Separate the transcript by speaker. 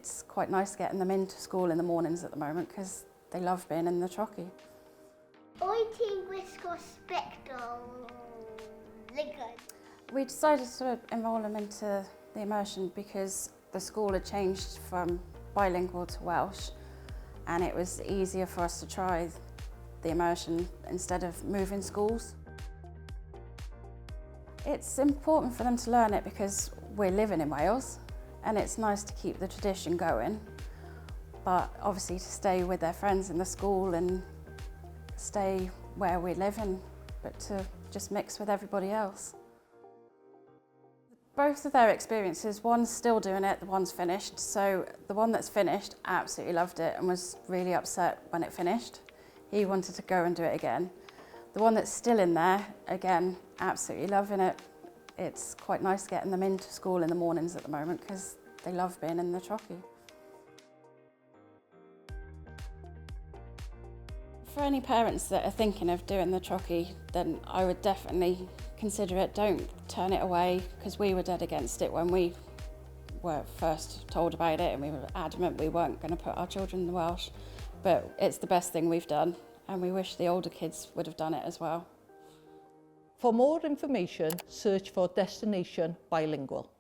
Speaker 1: it's quite nice getting them into school in the mornings at the moment because they love being in the trockie.
Speaker 2: Wyt ti'n gwisgo sbectol lygod?
Speaker 1: We decided to enrol them into the immersion because the school had changed from bilingual to Welsh, and it was easier for us to try the immersion instead of moving schools. It's important for them to learn it because we're living in Wales and it's nice to keep the tradition going, but obviously to stay with their friends in the school and stay where we're living, but to just mix with everybody else. Both of their experiences, one's still doing it, the one's finished. So the one that's finished absolutely loved it and was really upset when it finished. He wanted to go and do it again. The one that's still in there, again, absolutely loving it. It's quite nice getting them into school in the mornings at the moment because they love being in the trockie. For any parents that are thinking of doing the trockie, then I would definitely consider it. Don't turn it away, because we were dead against it when we were first told about it, and we were adamant we weren't going to put our children in the Welsh. But it's the best thing we've done, and we wish the older kids would have done it as well.
Speaker 3: For more information, search for Destination Bilingual.